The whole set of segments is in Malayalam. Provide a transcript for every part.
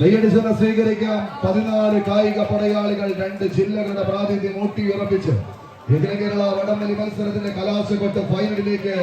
കൈയടിച്ചത് സ്വീകരിക്കാം. 14 കായിക പടയാളികൾ 2 ജില്ലകളുടെ പ്രാതിനിധ്യം ഊട്ടിയുറപ്പിച്ച് അഖില കേരള വടംവലി മത്സരത്തിന്റെ കലാശക്കൊട്ട് ഫൈനലിലേക്ക്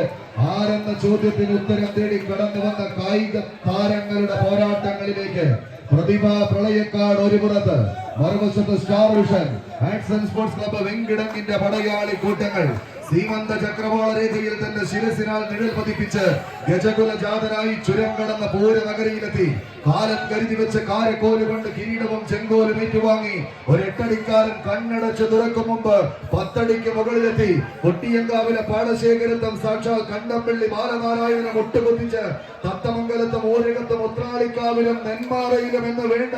ആരെന്ന ചോദ്യത്തിന് ഉത്തരം തേടി കടന്നു വന്ന കായിക താരങ്ങളുടെ പോരാട്ടങ്ങളിലേക്ക് പ്രതിഭ പ്രളയക്കാട് ഒരു പുറത്ത്, മറുവശത്ത് Star Vision Action Sports Club വെങ്കിടങ്ങിന്റെ പടയാളി കൂട്ടങ്ങൾ സീമന്ത ചക്രവാള രേഖയിൽ തന്റെ ശിരസിനാൽ നിഴൽ പതിപ്പിച്ച് ഗജകുല ജാതരായി ചുരം കടന്ന പൂരനഗരിയിലെത്തി. കാലം കരുതി വെച്ച് കാരക്കോല് കൊണ്ട് കിരീടവും ചെങ്കോലും ഏറ്റുവാങ്ങി ഒരു 8 കണ്ണടച്ച് തുറക്കും മുമ്പ് 10 മുകളിലെത്തി. കൊട്ടിയങ്കാവിലെ പാടശേഖരത്തും സാക്ഷാൽ കണ്ടപ്പള്ളി ബാലനാരായണനെ മുട്ടുകുത്തിച്ച് തത്തമംഗലത്തും ഓരകത്തും ഉത്രാളിക്കാവിലും നെന്മാറയിലും എന്ന് വേണ്ട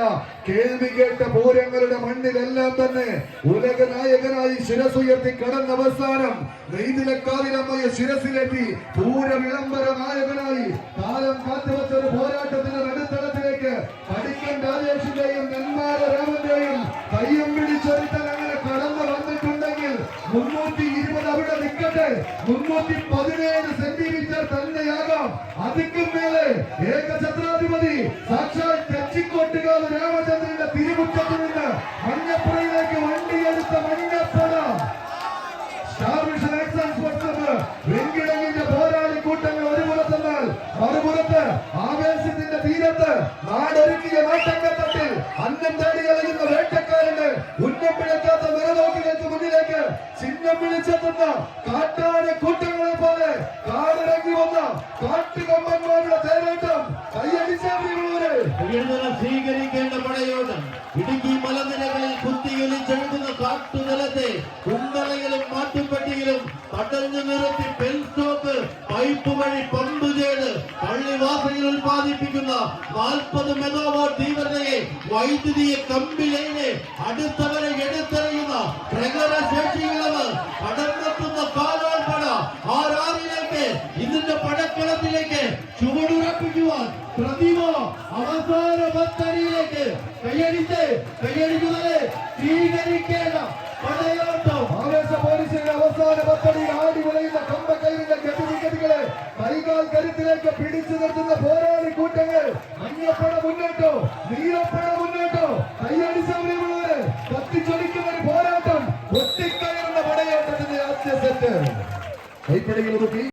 കേൾവി കേട്ട പൂരങ്ങളുടെ മണ്ണിലെല്ലാം തന്നെ ഉലക നായകനായി ശിരസുയർത്തി കടന്ന അവസാനം നെയ്തിലക്കാവിലമ്മയെ ശിരസിലെത്തി പൂര വിളംബര നായകനായി കാലം കാത്തുവച്ച ഒരു പോരാട്ടത്തിന്റെ നടുത്തളത്തിലേക്ക് പഠിക്കൻ രാജേഷിന്റെയും നെന്മാറ രാമന്റെയും കയ്യം പിടിച്ചൊരുത്തൻ അങ്ങനെ കടന്നു വന്നിട്ടുണ്ടെങ്കിൽ 320 അവിടെ നിൽക്കട്ടെ, 317 സെന്റിമീറ്റർ തന്നെയാകാം. അതിക്കും മേലെ ഏകഛത്രാധിപതി സാക്ഷാൽ തെച്ചിക്കോട്ടുകാവ് രാമചന്ദ്രന്റെ തിരുമുറ്റത്ത് നിന്ന് മഞ്ഞപ്പുറയിലേക്ക് വണ്ടിയെടുത്ത Manjappada Star Vision Action Sports Club വെങ്കിടങ്ങിന്റെ പോരാളി കൂട്ടങ്ങൾ ഒരു പുറത്തെന്നാൽ മറുപുറത്ത് ആവേശത്തിന്റെ തീരത്ത് നാടൊരുക്കിയ നാട്ടക്കത്തട്ടിൽ അന്നം തേടി കളയുന്ന വേട്ടക്കാരന്റെ ഉന്നം പിഴക്കാത്ത നിറനോക്കിലേക്ക് മുന്നിലേക്ക് ചിഹ്നം വിളിച്ചെത്തുന്ന കാട്ടാന കൂട്ടങ്ങളെ പോലെ കാടിറങ്ങി വന്ന കാട്ടുകൊമ്പന്മാരുടെ തേരോട്ടം സ്വീകരിക്കേണ്ട പടയോട്ടം ഇടുക്കി മലനിരകളിൽ കുത്തിയൊലിച്ചെഴുതുന്ന കാട്ടുതലത്തെ കുണ്ടളയിലും മാട്ടുപ്പെട്ടിയിലും തടഞ്ഞു നിർത്തി പെൻസ്റ്റോക്ക് പൈപ്പ് വഴി പമ്പ് ചെയ്ത് പള്ളിവാസയിൽ ഉൽപ്പാദിപ്പിക്കുന്ന 40 മെഗാവാട്ട് തീവ്രതയെ വൈദ്യുതിയെ കമ്പിലൈനെ അടുത്തവരെ എടുത്തെറിയുന്ന പ്രകടശേഷിയുള്ളവർ കടന്നെത്തുന്ന കാലാൾപ്പട ആറിലേക്ക് ഇതിന്റെ പടക്കളത്തിലേക്ക് ചുവടുറപ്പിക്കുവാൻ പ്രതിഭ അവസാന പത്തടിയിലേക്ക് കൈയടിക്കുന്നത് സ്വീകരിക്കേണ്ട പടയോട്ടം. ആവേശ പോലീസിന്റെ അവസാന പത്തടിയിൽ ആടി വിളയുന്ന കമ്പക്കൈവിന്റെ ഗതിവിഗതികളെ കൈകാൽ കരുത്തിലേക്ക് പിടിച്ചു നിർത്തുന്ന പോരാളി കൂട്ടങ്ങൾ. മഞ്ഞപ്പട മുന്നോട്ടോ, നീലപ്പട മുന്നോട്ടോ, കൈയടിച്ചവരെ കത്തിച്ചൊലിക്കുന്ന ഒരു പോരാട്ടം. ഒട്ടിക്കയറുന്ന പടയോട്ടത്തിന്റെ ആദ്യ സെറ്റ് കൈപ്പടികൾ നോക്കി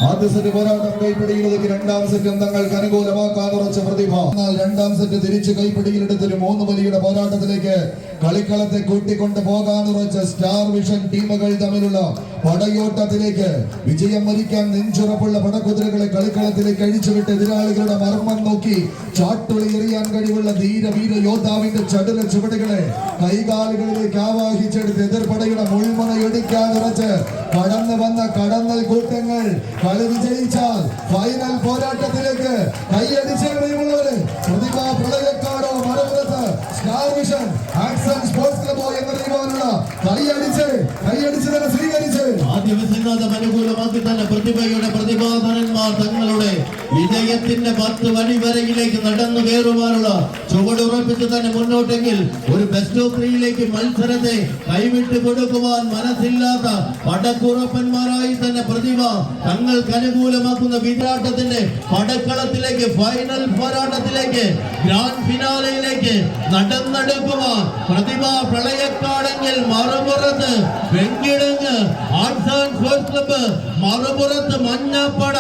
ആദ്യ സെറ്റ് പോരാട്ടം കൈപ്പിടിയിലൊതുക്കി രണ്ടാം സെറ്റ് തങ്ങൾക്ക് അനുകൂലമാക്കാൻ ഉറച്ച പ്രതിഭ. എന്നാൽ രണ്ടാം സെറ്റ് തിരിച്ച് കൈപ്പിടിയിലെടുത്തൊരു 3 വലിയുടെ പോരാട്ടത്തിലേക്ക് കളിക്കളത്തെ കൂട്ടിക്കൊണ്ട് പോകാൻ ഉറച്ച സ്റ്റാർ വിഷൻ ടീമുകൾ തമ്മിലുള്ള പടയോട്ടത്തിലേക്ക് വിജയം വരിക്കാൻ നെഞ്ചുറപ്പുള്ള പടക്കുതിരകളെ കളിക്കളത്തിലേക്ക് അഴിച്ചുവിട്ട് എതിരാളികളുടെ മർമ്മം നോക്കി ചാട്ടുളി എറിയാൻ കഴിവുള്ള ധീരവീര യോദ്ധാവിന്റെ ചടുല ചുവടുകളെ കൈകാലുകളിലേക്ക് ആവാഹിച്ചെടുത്ത് എതിർപടയുടെ മുൾമുനയൊടിക്കാൻ ഉറച്ച് കടന്നു വന്ന കടന്നൽ കൂട്ടങ്ങൾ കളി വിജയിച്ചാൽ ഫൈനൽ പോരാട്ടത്തിലേക്ക് കൈയടിച്ചവരെ പ്രതിഭ പ്രളയക്കാടോ മറുപുറത്ത് സ്റ്റാർ വിഷൻ ആക്ഷൻ സ്പോർട്സ് ക്ലബ്ബോ എന്നറിയുവാനുള്ള കൈയടിച്ച് തന്നെ സ്വീകരിച്ച് ആദ്യവശനാഥം അനുകൂലമാക്കി തന്നെ പ്രതിഭയുടെ പ്രതിഭാധനന്മാർ തങ്ങളുടെ വിജയത്തിന്റെ 10 വഴിവരയിലേക്ക് നടന്നു കയറുവാനുള്ള ചുവടുറപ്പിച്ച് തന്നെ മുന്നോട്ടെങ്കിൽ ഒരു ബെസ്റ്റ് ഓഫ് 3യിലേക്ക് മത്സരത്തെ കൈവിട്ട് കൊടുക്കുവാൻ മനസ്സില്ലാത്ത പടക്കുറപ്പന്മാരായി തന്നെ പ്രതിഭ തങ്ങൾക്ക് അനുകൂലമാക്കുന്ന വിരാട്ടത്തിന്റെ പടക്കളത്തിലേക്ക് ഫൈനൽ പോരാട്ടത്തിലേക്ക് ഗ്രാൻഡ് ഫിനാലയിലേക്ക് നടന്നെടുക്കുവാൻ പ്രതിഭ പ്രളയക്കാടെങ്കിൽ മറുപുറത്ത് Venkitangu arts and sports club, മറുപുറത്ത് മഞ്ഞപ്പട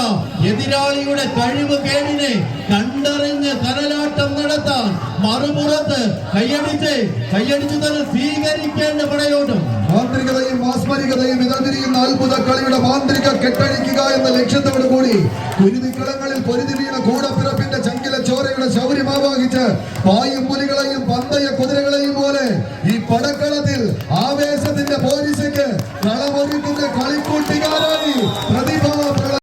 എതിരാളിയുടെ കഴിവ് കേടിനെ കണ്ടറിഞ്ഞ് കരലാട്ടം നടത്താൻ മറുപുറത്ത് കൈയടിച്ച് തന്നെ സ്വീകരിക്കേണ്ട പടയോട്ടം. മാന്ത്രികതയും മാസ്മരികതയും ഇതറിയുന്ന അത്ഭുത കളിയുടെ മാന്ത്രിക കെട്ടഴിക്കുക എന്ന ലക്ഷ്യത്തോടു കൂടി കുരുതിക്കളങ്ങളിൽ പൊരുതി വീണ കൂടപ്പിറപ്പ്